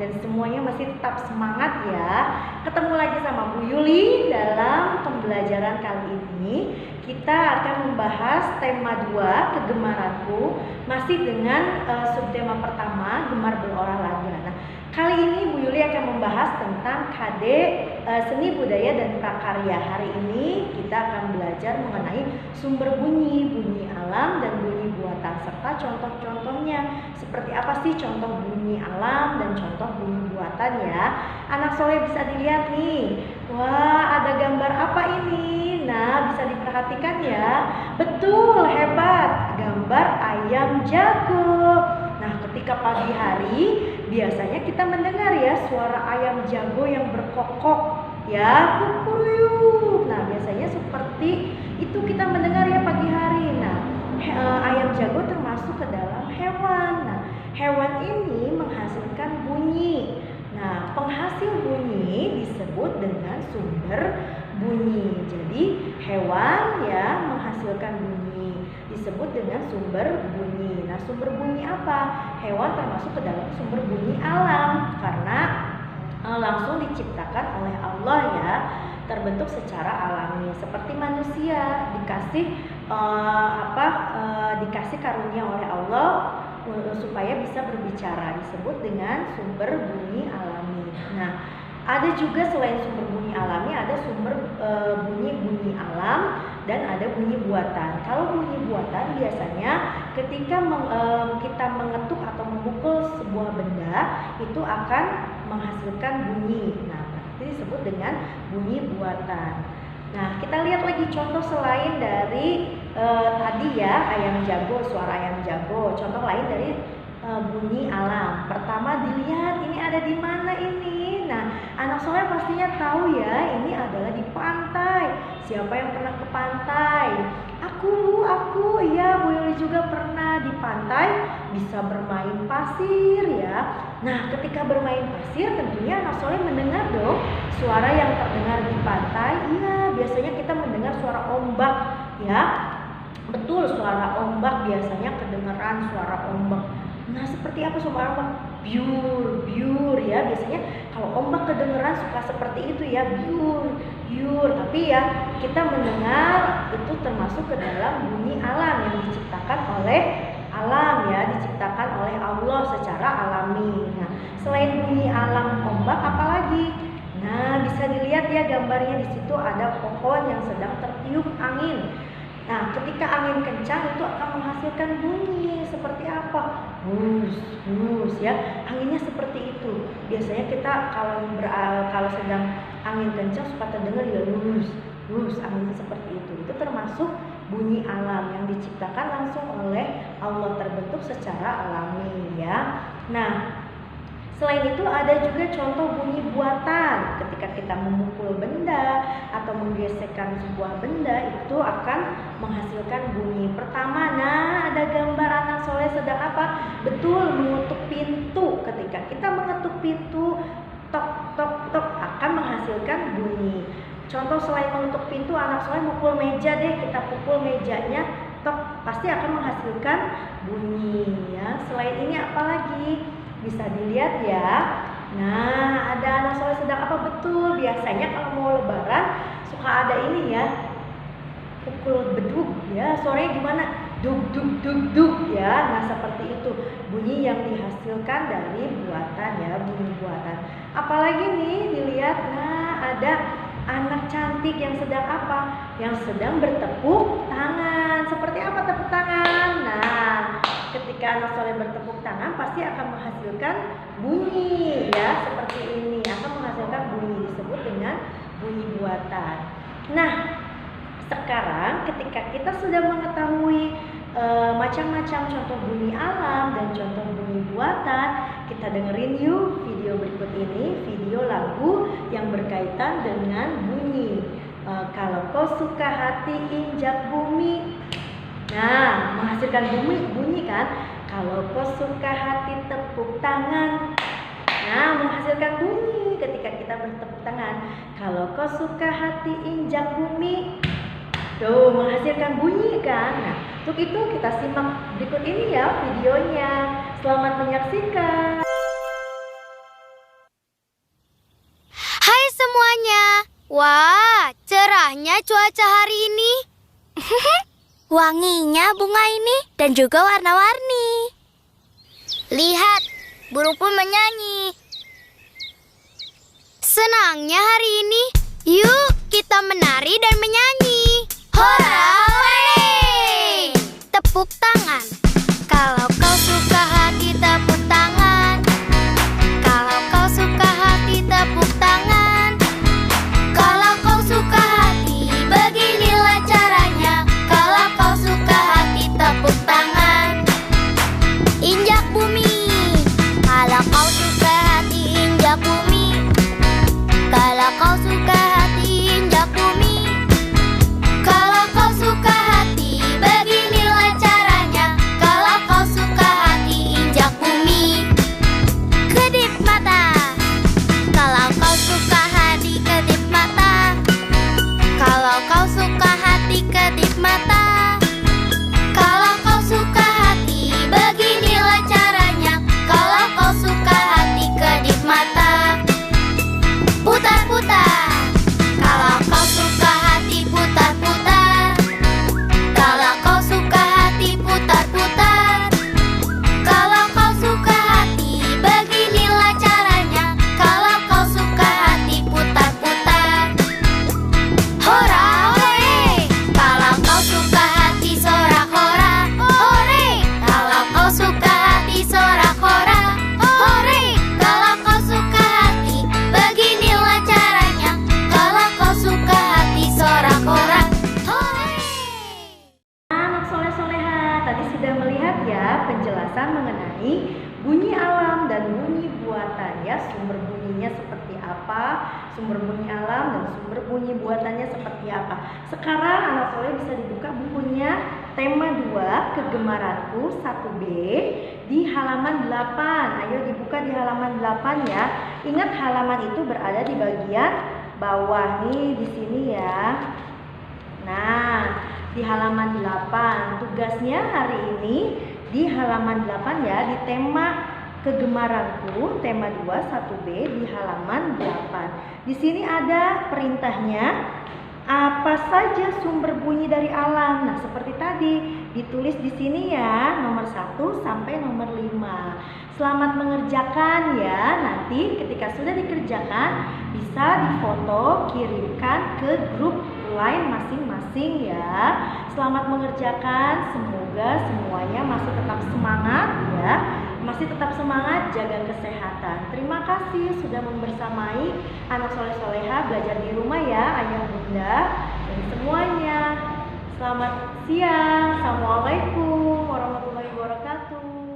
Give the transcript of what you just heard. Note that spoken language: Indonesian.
dan semuanya masih tetap semangat ya. Ketemu lagi sama Bu Yuli dalam pembelajaran kali ini. Kita akan membahas tema 2, kegemaranku, masih dengan subtema pertama, gemar berolahraga. Nah, kali ini Bu Yuli akan membahas tentang KD Seni Budaya dan Prakarya. Hari ini kita akan belajar mengenai sumber bunyi, bunyi alam dan bunyi buatan, serta contoh-contohnya. Seperti apa sih contoh bunyi alam dan contoh bunyi buatan ya? Anak soleh bisa dilihat nih. Wah, ada gambar apa ini? Nah, bisa diperhatikan ya. Betul, hebat. Gambar ayam jago. Nah, ketika pagi hari biasanya kita mendengar ya suara ayam jago yang berkokok ya, kukuruyuk. Nah, biasanya seperti itu kita mendengar ya pagi hari. Nah, ayam jago termasuk ke dalam hewan. Nah, hewan ini menghasilkan bunyi. Nah, penghasil bunyi disebut dengan sumber bunyi. Jadi, hewan ya menghasilkan bunyi disebut dengan sumber bunyi. Nah, sumber bunyi apa? Hewan termasuk ke dalam sumber bunyi alam karena langsung diciptakan oleh Allah ya, terbentuk secara alami. Seperti manusia dikasih karunia oleh Allah supaya bisa berbicara, disebut dengan sumber bunyi alami. Nah, ada juga selain sumber bunyi alami, ada sumber bunyi alam dan ada bunyi buatan. Kalau bunyi buatan biasanya ketika kita mengetuk atau memukul sebuah benda itu akan menghasilkan bunyi. Nah, itu disebut dengan bunyi buatan. Nah, kita lihat lagi contoh selain dari tadi ya ayam jago, suara ayam jago. Contoh lain dari bunyi alam. Pertama dilihat ini ada di mana ini. Nah, anak soleh pastinya tahu ya, ini adalah di pantai. Siapa yang pernah ke pantai? Aku. Ya, Bu Yuli juga pernah di pantai, bisa bermain pasir ya. Nah, ketika bermain pasir tentunya anak soleh mendengar dong suara yang terdengar di pantai. Iya, biasanya kita mendengar suara ombak ya. Betul, suara ombak biasanya kedengeran suara ombak. Nah, seperti apa suara ombak? Biur ya. Biasanya kalau ombak kedengeran suka seperti itu ya, biur. Tapi ya kita mendengar itu termasuk ke dalam bunyi alam yang diciptakan oleh alam ya, diciptakan oleh Allah secara alami. Nah, selain bunyi alam ombak apalagi? Nah, bisa dilihat ya gambarnya, di situ ada pohon yang sedang tertiup angin. Nah, ketika angin kencang itu akan menghasilkan bunyi seperti apa? Hus ya. Anginnya seperti itu. Biasanya kita kalau sedang angin kencang suka terdengar ya hus, anginnya seperti itu. Itu termasuk bunyi alam yang diciptakan langsung oleh Allah, terbentuk secara alami ya. Nah, selain itu ada juga contoh bunyi buatan. Ketika kita memukul benda atau menggesekkan sebuah benda itu akan menghasilkan bunyi. Pertama, nah ada gambar anak soleh sedang apa? Betul, mengetuk pintu. Ketika kita mengetuk pintu, tok tok tok akan menghasilkan bunyi. Contoh selain mengetuk pintu, anak soleh mukul meja deh, kita pukul mejanya, tok, pasti akan menghasilkan bunyi ya. Selain ini apalagi? Bisa dilihat ya. Nah, ada anak soleh sedang apa? Betul, biasanya kalau mau lebaran suka ada ini ya, pukul beduk ya. Suaranya gimana? Duk ya. Nah, seperti itu bunyi yang dihasilkan dari buatan ya, bunyi buatan. Apalagi nih dilihat, nah ada anak cantik yang sedang apa? Yang sedang bertepuk tangan. Seperti apa tepuk tangan? Nah, ketika anak soleh bertepuk tangan pasti akan menghasilkan bunyi ya, seperti ini akan menghasilkan bunyi, disebut dengan bunyi buatan. Nah, sekarang ketika kita sudah mengetahui macam-macam contoh bunyi alam dan contoh bunyi buatan, kita dengerin yuk video berikut ini, video lagu yang berkaitan dengan bunyi. Kalau kau suka hati injak bumi. Nah, menghasilkan bunyi kan? Kalau kau suka hati tepuk tangan. Nah, menghasilkan bunyi ketika kita bertepuk tangan. Kalau kau suka hati injak bumi. Tuh, menghasilkan bunyi kan? Nah, untuk itu kita simak berikut ini ya videonya. Selamat menyaksikan. cuaca hari ini? Wanginya bunga ini dan juga warna-warni. Lihat, burung pun menyanyi. Senangnya hari ini, yuk kita menari dan menyanyi. Hora, hore! Tepuk tangan. Kalau kau suka hati, tepuk tangan. Kalau kau suka hati, tepuk tangan. Kalau kau suka hati, beginilah caranya. Kalau kau suka hati, tepuk tangan. Injak bumi. Kalau kau suka hati, injak bumi. Kalau kau suka hati, injak bumi. Kalau kau suka hati, beginilah caranya. Kalau kau suka hati, injak bumi. Kedip mata. Kalau kau suka hati, kedip mata. Kalau kau suka hati, kedip mata. Kalau kau suka hati, beginilah caranya. Kalau kau suka hati, kedip mata. Putar-putar. Kalau kau suka hati, putar-putar. Kalau kau suka hati, putar-putar. Kalau kau suka hati, beginilah caranya. Kalau kau suka hati, putar-putar. Hora, hore! Kalau kau suka hati, sorak hora, hore! Kalau kau suka hati, sorak hora, hore! Kalau kau suka hati, beginilah caranya. Kalau kau suka hati, sorak hora, hore! Anak soleh-soleha, tadi sudah melihat ya penjelasan mengenai bunyi alam dan bunyi buatan ya, sumber bunyinya seperti apa, sumber bunyi alam dan sumber bunyi buatannya seperti apa. Sekarang anak soleh bisa dibuka bukunya tema 2 Kegemaranku 1B di halaman 8. Ayo dibuka di halaman 8 ya. Ingat halaman itu berada di bagian bawah nih di sini ya. Nah, di halaman 8 tugasnya hari ini di halaman 8 ya, di tema Kegemaranku tema 2 1B di halaman 8. Di sini ada perintahnya, apa saja sumber bunyi dari alam. Nah, seperti tadi ditulis di sini ya, nomor 1 sampai nomor 5. Selamat mengerjakan ya. Nanti ketika sudah dikerjakan bisa difoto, kirimkan ke grup line masing-masing ya. Selamat mengerjakan, semoga semuanya masih tetap semangat ya. Masih tetap semangat, jaga kesehatan. Terima kasih sudah membersamai anak soleh-soleha belajar di rumah ya, ayah bunda dan semuanya. Selamat siang. Assalamualaikum warahmatullahi wabarakatuh.